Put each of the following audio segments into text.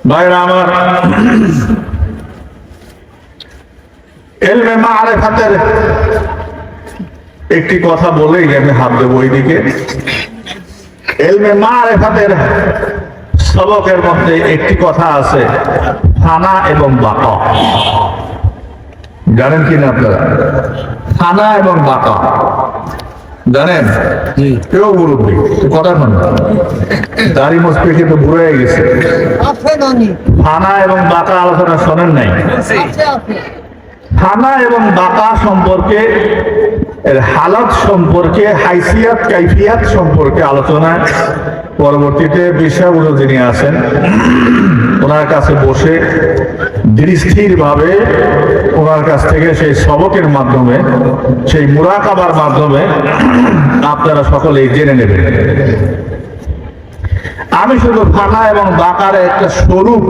ভাইরা আমার, ইলমে মারিফাতের একটি কথা বলেই আমি হাত দেবো ওইদিকে। ইলমে মারিফাতের সবকের মধ্যে একটি কথা আছে, ফানা এবং বাকা। জানেন কিনা আপনারা ফানা এবং বাকা? জানেন? কেউ মুরব্বী কথা শোন, দাড়ি মুসপে কিন্তু বুড়ো হয়ে গেছে। ফানা এবং বাকা আলোচনা শোনেন নাই? ফানা এবং বাকা সম্পর্কে, এর হালত সম্পর্কে, হাইসিয়াত কাইফিয়াত সম্পর্কে আলোচনা পরবর্তীতে বিষয়গুলো যিনি আছেন ওনার কাছে বসে ধীরস্থির ভাবে ওনার কাছ থেকে সেই সবকের মাধ্যমে, সেই মুরাকাবার মাধ্যমে আপনারা সকলেই জেনে নেবেন। আমি শুধু ফানা এবং বাকার একটা স্বরূপ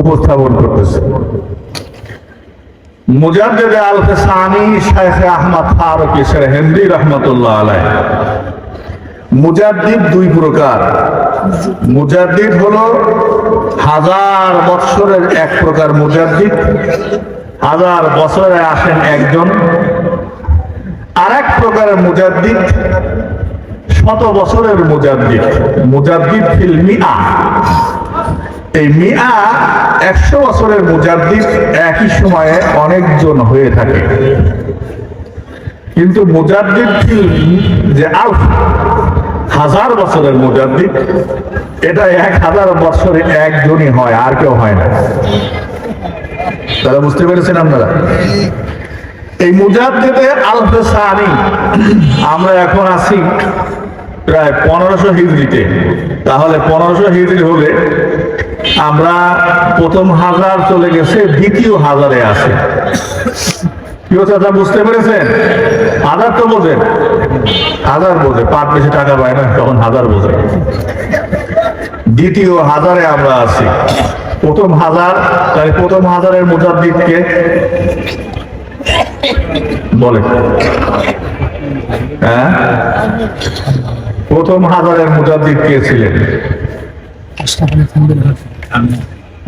উপস্থাপন করতেছি। মুজাদ্দিদ আল-ফিসানি শাইখ আহমদ ফারুকী সেরহিন্দি রহমতুল্লাহ আলাইহি। মুজাদ্দিদ দুই প্রকার। মুজাদ্দিদ হলো 1000 বৎসরের এক প্রকার মুজাদ্দিদ, 1000 বছরে আসেন একজন। আর এক প্রকারের মুজাদ্দিদ 100 বছরের মুজাদ্দিদ, মুজাদ্দিদ ফিল মিআ। এই মিআ 100 বছরের মুজাদ্দিদ একই সময়ে অনেকজন হয়ে থাকে, কিন্তু মুজাদ্দিদ ফিল যে আলফ 1000 বছরের মুজাদ্দিদ, এটা 1000 বছরে একজনই হয়, আর কেউ হয় না। তারা বুঝতে পেরেছেন আপনারা? এই মুজাদ্দিদে আল-ফিসানি আমরা এখন আছি প্রায় 1500 হিজরিতে। তাহলে 1500 হিজরি হলে আমরা প্রথম 1000 চলে গেছে, দ্বিতীয় 1000-এ আছে। কি কথা বুঝতে পেরেছেন? 1000 তো বোঝেন, 1000 বোঝে, পাট বেশি টাকা পায় না, তখন 1000 বোঝে। দ্বিতীয় 1000-এ আমরা আছি। প্রথম 1000, তাই প্রথম 1000-এর মুজাদ্দিদকে বলে, হ্যাঁ, প্রথম 1000-এর মুজাদ্দিদ কে ছিলেন?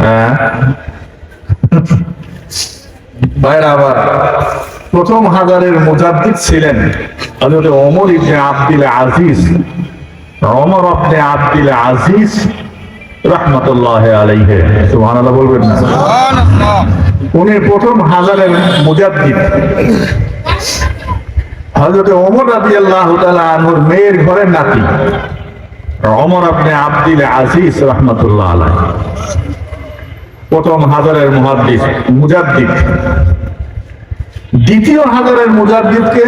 হ্যাঁ ভাইরা আবার, প্রথম 1000-এর মুজাদ্দিদ ছিলেন হযরত ওমর ইবনে আব্দুল আজিজ। ওমর ইবনে আব্দুল আজিজ রাহমাতুল্লাহি আলাইহি, সুবহানাল্লাহ বলবেন না? সুবহানাল্লাহ। উনি প্রথম 1000-এর মুজাদ্দিদ। হযরত ওমর রাদিয়াল্লাহু তাআলা আনহুর মেয়ের ঘরের নাতি ওমর ইবনে আব্দুল আজিজ রাহমাতুল্লাহ আলাইহি প্রথম 1000-এর মুজাদ্দিদ। দ্বিতীয় 1000-এর মুজাদ্দিদকে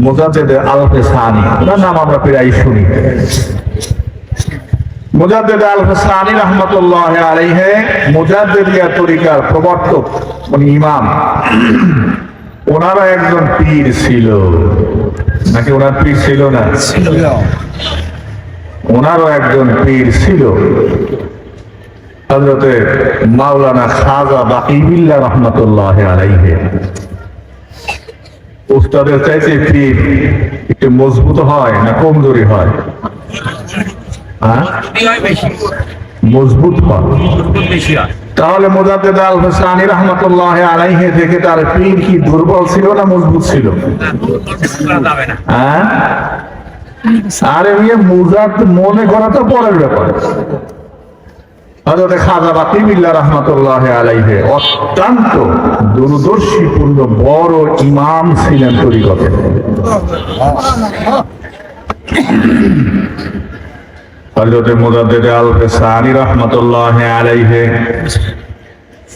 মুজাদ্দিদ আল-ফিসানি, ওনার নাম আমরা প্রায় শুনি। মুজাদ্দিদ আল-ফিসানি রাহমাতুল্লাহি আলাইহি মুজাদ্দিদিয়া তরিকার প্রবর্তক, উনি ইমাম। ওনারও একজন পীর ছিল, নাকি ওনার পীর ছিল না? ওনারও একজন পীর ছিল, হযরতে মাওলানা খাজা বাকিবিল্লাহ রাহমাতুল্লাহি আলাইহি। উস্তাদের চাইতে পীর একটু মজবুত হয় না কমজোরি হয়? মজবুত হয়। তাহলে মুজাদ্দিদ আল-ফিসানি রাহমাতুল্লাহি আলাইহি থেকে তার পীর কি দুর্বল ছিল না মজবুত ছিল? হ্যাঁ, আরে মুজাদ্দিদ মনে করা তো পরের ব্যাপার। হযরত খাজা বাকিবিল্লাহ রাহমাতুল্লাহি আলাইহি অত্যন্ত দূরদর্শীপূর্ণ বড় ইমাম ছিলেন তরিকতে। হযরত মুজাদ্দিদ আল-ফিসানি রাহমাতুল্লাহি আলাইহি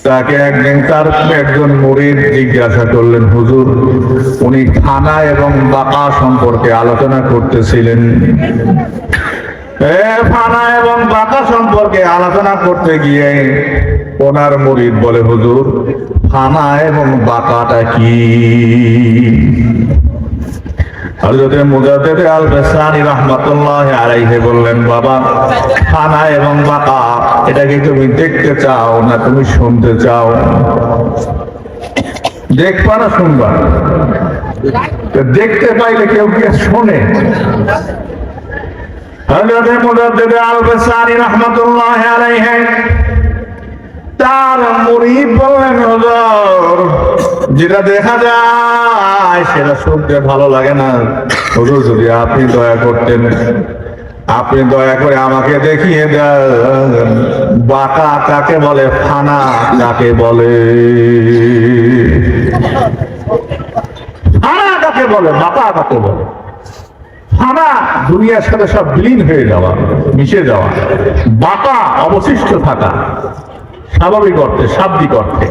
তাকে একদিন তার একজন মুরিদ জিজ্ঞাসা করলেন, হুজুর, উনি ফানা এবং বাকা সম্পর্কে আলোচনা করতেছিলেন। ফানা এবং বাকা সম্পর্কে আলোচনা করতে গিয়ে ওনার মুরিদ বলে, হুজুর, ফানা এবং বাকাটা কি? হযরত মুজাদ্দিদ আল-ফিসানি রাহমাতুল্লাহি আলাইহি বললেন, বাবা, ফানা এবং বাকা এটাকে তুমি দেখতে চাও না তুমি শুনতে চাও? দেখবা না শুনবা? দেখতে পাইলে কেউ কি শোনে? হযরত মুজাদ্দিদ আল-বাসারি রাহমাতুল্লাহ আলাইহি তার মুরিদ বললেন, হুজুর যেটা দেখা যায় সেটা শুনতে ভালো লাগে না। হুজুর যদি আপনি দয়া করতেন, আপনি দয়া করে আমাকে দেখিয়ে দেন বাঁকা কাকে বলে, ফানা কাকে বলে। ফানা কাকে বলে, বাঁকা কাকে বলে? ফানা দুনিয়ার সাথে সব বিলীন হয়ে যাওয়া, মিশে যাওয়া। বাঁকা অবশিষ্ট থাকা, স্বাভাবিক অর্থে, শাব্দিক অর্থে,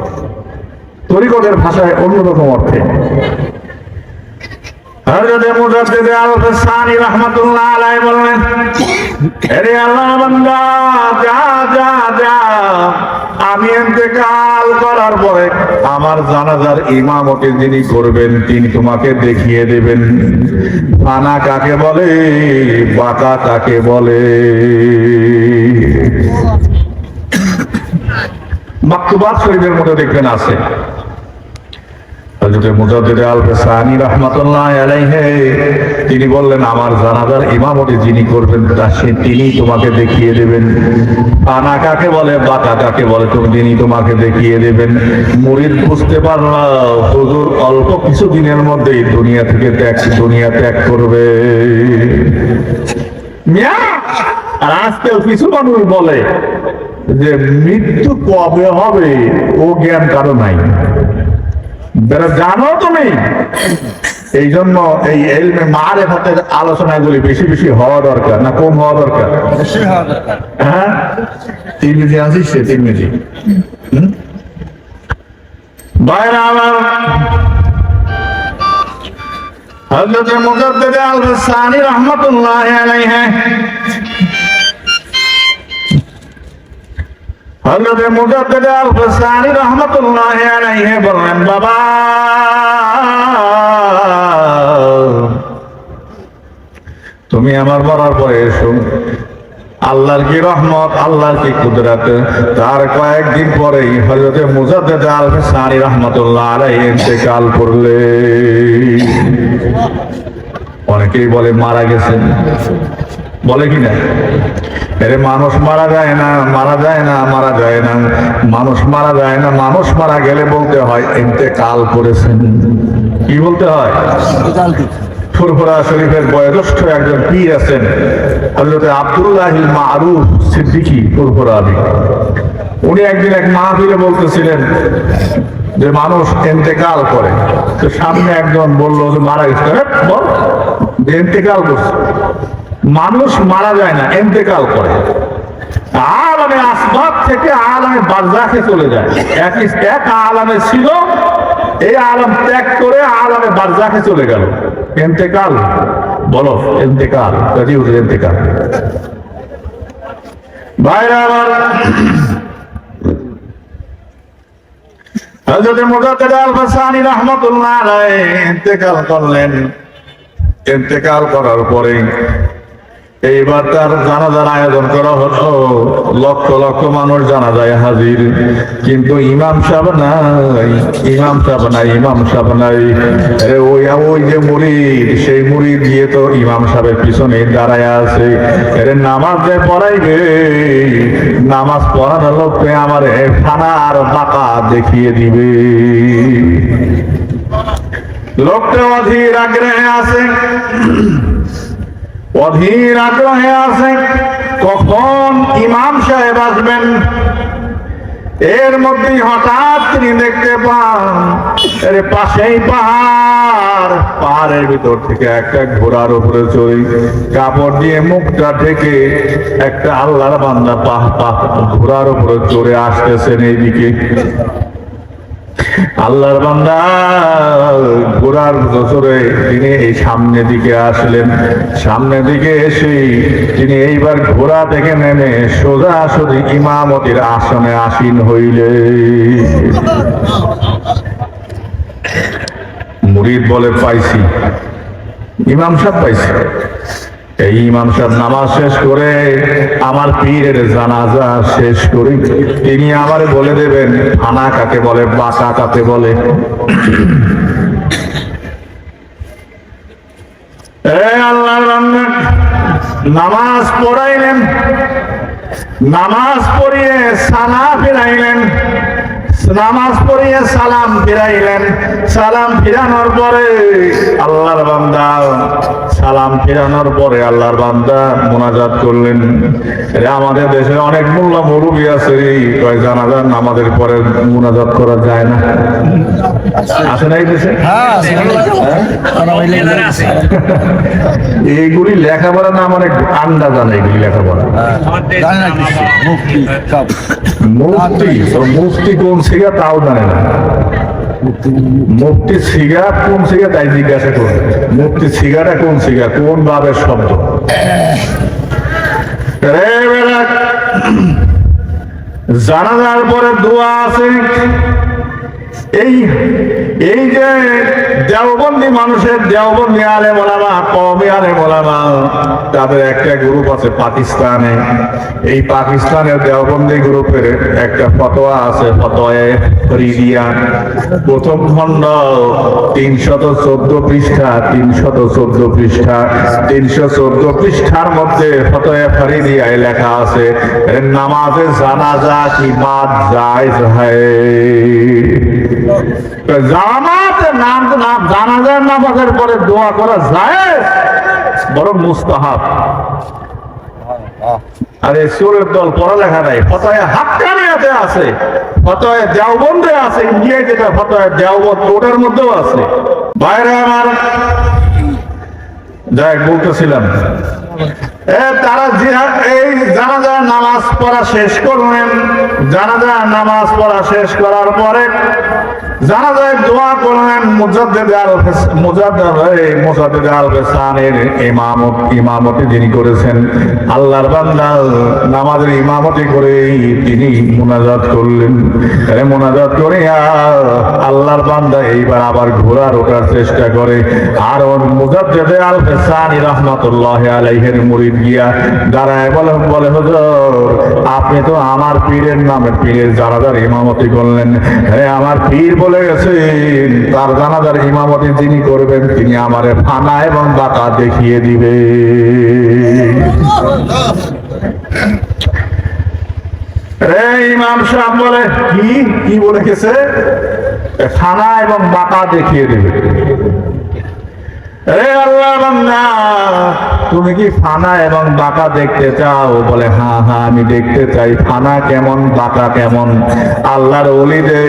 তরিকতের ভাষায় অন্যরকম অর্থে। হযরত মুজাদ্দিদ আল-বাসারি রাহমাতুল্লাহ আলাইহি বললেন, আরে আল্লাহর বান্দা, যা যা যা, আমি ইন্তেকাল করার পরে আমার জানাজার ইমামতি যিনি করবেন তিনি তোমাকে দেখিয়ে দেবেন ফানা কাকে বলে, বাঁকা কাকে বলে। মাকতুবাত শরীফের মধ্যে দেখবেন আছে, হযরত মুজাদ্দিদ আল-বাসারি রাহমাতুল্লাহ আলাইহি তিনি বললেন, আমার জানাজার ইমামতি যিনি করবেন তিনি তোমাকে দেখিয়ে দেবেন ফানা কাকে বলে, বাঁকা কাকে বলে, তিনি তোমাকে দেখিয়ে দেবেন। মুরিদ বুঝতে পারল, হুজুর অল্প কিছু দিনের মধ্যেই দুনিয়া ত্যাগ করবে। আর আজকাল কিছু মানুষ বলে যে মৃত্যু কবে হবে ও জ্ঞান কারো নাই, জানো তুমি। এই জন্য এই ইলমে মারিফাতের আলোচনাগুলি বেশি বেশি হওয়া দরকার, না কম হওয়া দরকার? হ্যাঁ, তিরমিজি আছিস, তিরমিজি বাইরে আমার হযরত মুজাদ্দিদ আল-বাসারি রাহমাতুল্লাহ আলাইহি হযরত মুজাদ্দিদ আল-বাসারি রাহমাতুল্লাহ আলাইহি বললেন, বাবা তুমি আমার মরার পরে এসো, আল্লাহর কি রহমত, আল্লাহর কি কুদরত। তার কয়েকদিন পরেই হযরত মুজাদ্দিদ আল-বাসারি রাহমাতুল্লাহ আলাইহি ইন্তেকাল করলেন। অনেকেই বলে মারা গেছেন, বলে কিনা? আরে মানুষ মারা যায় না, মারা যায় না, মারা যায় না, মানুষ মারা যায় না। মানুষ মারা গেলে বলতে হয় ইন্তেকাল করেছেন। কি বলতে হয়? ফুরফুরা শরীফের বয়োজ্যেষ্ঠ একজন পীর আছেন, হযরত আব্দুল্লাহিল মারুফ সিদ্দিকী ফুরফুরা। উনি একদিন এক মাহফিলে বলতেছিলেন যে মানুষ ইন্তেকাল করে। তো সামনে একজন বলল যে মারা গেছে, বল যে ইন্তেকাল করছে। মানুষ মারা যায় না, ইন্তেকাল করে। আলামে আসবাব থেকে আলামে বারজাখে চলে যায়। এক আলামে ছিল, এই আলাম ত্যাগ করে আলামে বারজাখে চলে গেল। ইন্তেকাল, বলো ইন্তেকাল, ইন্তেকাল। ভাইরা আমার, হযরত মুজাদ্দিদ আল-বাসারি রাহমাতুল্লাহ আলাইহি ইন্তেকাল করলেন। ইন্তেকাল করার পরে এইবার তার জানাজার আয়োজন করা হতো। লক্ষ লক্ষ মানুষ জানাজায় হাজির, কিন্তু ইমাম সাহেব নাই, ইমাম সাহেব নাই, ইমাম সাহেব নাই। ওই যে মুরিদ, সেই মুরিদ গিয়ে তো ইমাম সাহেবের পিছনে দাঁড়ায় আছে। নামাজ যে পড়াইবে, নামাজ পড়ানোর লোককে আমার ফানা আর বাঁকা দেখিয়ে দিবে। লোকটা অধীর আগ্রহে আছে, অধীর আগ্রহে আছে কখন ইমাম সাহেব আসবেন। এর মধ্যেই হঠাৎ তিনি দেখতে পান পাশেই পাহাড়, পাহাড়ের ভিতর থেকে একটা ঘোড়ার উপরে চড়ে কাপড় দিয়ে মুখটা ঢেকে একটা আল্লাহর বান্দা ঘোড়ার উপরে চড়ে আসতেছেন এইদিকে। আল্লাহর বান্দা ঘোড়ার চড়ে তিনি এই সামনের দিকে আসলেন। সামনের দিকে এসে তিনি এইবার ঘোড়া থেকে নেমে সোজাসুজি ইমামতির আসনে আসীন হইলেন। মুরিদ বলে, পাইছি, ইমাম সাহেব পাইছি। এই ইমাম সাহেব নামাজ শেষ করে আমার পীরের জানাজা শেষ করে তিনি আমারে বলে দেবেন ফানা কাকে বলে, বাঁকা কাকে বলে। আল্লাহর বান্দা নামাজ পড়াইলেন, নামাজ পড়িয়ে সানা ফিরাইলেন, নামাজ পড়িয়ে সালাম ফিরাইলেন। সালাম ফিরানোর পরে আল্লাহর বান্দা, সালাম ফিরানোর পরে আল্লাহর বান্দা মোনাজাত করলেন। আমাদের দেশে অনেক মোল্লা মুরব্বি আছে, কয় জানাজার নামাজের পরে মোনাজাত করা যায় না, আছে না এই দেশে? এইগুলি লেখাপড়া না, মানে আন্ডা জানে এগুলি লেখাপড়া। মুফতি, মুফতি কোন সিগা তাও জানে না। মুফতি সিগা কোন সিগা তাই জিজ্ঞাসা করবে, মুফতি সিগাটা কোন সিগা, কোন ভাবের শব্দ। জানাজার পরে দোয়া আছে। এই এই যে দেওবন্দি মানুষের, দেওবন্দি আলেম ওলামা, কওমি আলেম ওলামা, তাদের একটা গ্রুপ আছে পাকিস্তানে। এই পাকিস্তানের দেওবন্দি গ্রুপের একটা ফতোয়া আছে, ফতোয়ায়ে ফরিদিয়া, প্রথম খণ্ড 314 পৃষ্ঠা, 314 পৃষ্ঠা, 314 পৃষ্ঠার মধ্যে ফতোয়ায়ে ফরিদিয়ায় লেখা আছে, নামাজে জানাজা কি বাত জায়েজ হয়। জানাজার নামাজের পরে দোয়া করা যায়, বরং মুস্তাহাব। আরে সুরের দল পড়ালেখা নাই, ফতোয়া হাক্কানিয়াতে আছে, ফতোয়া দেওবন্দে আছে, ইন্ডিয়ায় যেটা ফতোয়া দেওবন্দ ওটার মধ্যেও আছে। বাইরে আমার যাই বলতেছিলাম, তারা এই জানাজার নামাজ পড়া শেষ করলেন। জানাজার নামাজ পড়া শেষ করার পরে জানাজায় দোয়া করলেন। মুজাদ্দিদ আল-ফিসানির ইমামতি যিনি করেছেন, আল্লাহর বান্দা নামাজের ইমামতি করে তিনি মুনাজাত করলেন। মুনাজাত করে আল্লাহর বান্দা এইবার আবার ঘোড়ার ওঠার চেষ্টা করে। আর মুজাদ্দিদ আল-ফিসানি রাহমাতুল্লাহি আলাইহির মুরিদ গিয়া দাঁড়ায় বলে, হুজুর আপনি তো আমার পীরের নামে পীরের জানাজার ইমামতি করলেন। আমার পীর বলে গেছেন তার জানাজার ইমামতি যিনি করবেন তিনি আমারে ফানা এবং বাঁকা দেখিয়ে দিবে। ইমাম সাহেব বলে, কি বলে গেছে? ফানা এবং বাঁকা দেখিয়ে দিবে। আল্লাহ বান্দা তুমি কি ফানা এবং বাঁকা দেখতে চাও? বলে হ্যাঁ হ্যাঁ আমি দেখতে চাই, ফানা কেমন বাঁকা কেমন। আল্লাহর ওলিদের,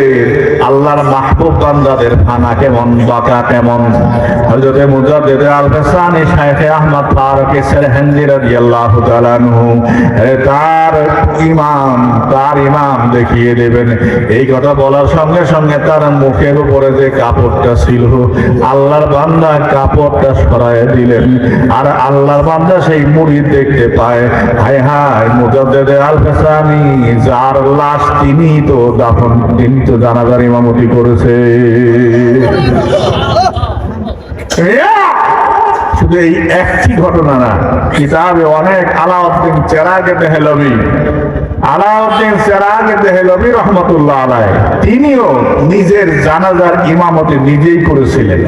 আল্লাহর মাহবুব বান্দাদের ফানা কেমন বাঁকা কেমন। হযরত মুজাদ্দিদ আল-ফিসানি শাইখে আহমদ ফারুকী সেরহিন্দি রাদিয়াল্লাহু তাআলা আনহু তার ইমাম দেখিয়ে দেবেন। এই কথা বলার সঙ্গে সঙ্গে তার মুখের উপরে যে কাপড়টা ছিল আল্লাহর বান্দা কাপড়টা সরায় দিলেন। আর আল্লাহর বান্দা সেই মুরিদ দেখতে পায়, হায় হায় মুজাদ্দিদ আল-ফিসানি যার লাশ তিনি তো দাফন, তিনি তো জানাজার ইমামতি করেছে। শুধু এই একটি ঘটনা না, কিতাবে অনেক। আলাউদ্দিন চেরাগে দেহলভী রহমতুল্লাহ আলাইহি তিনিও নিজের জানাজার ইমামতি নিজেই করেছিলেন।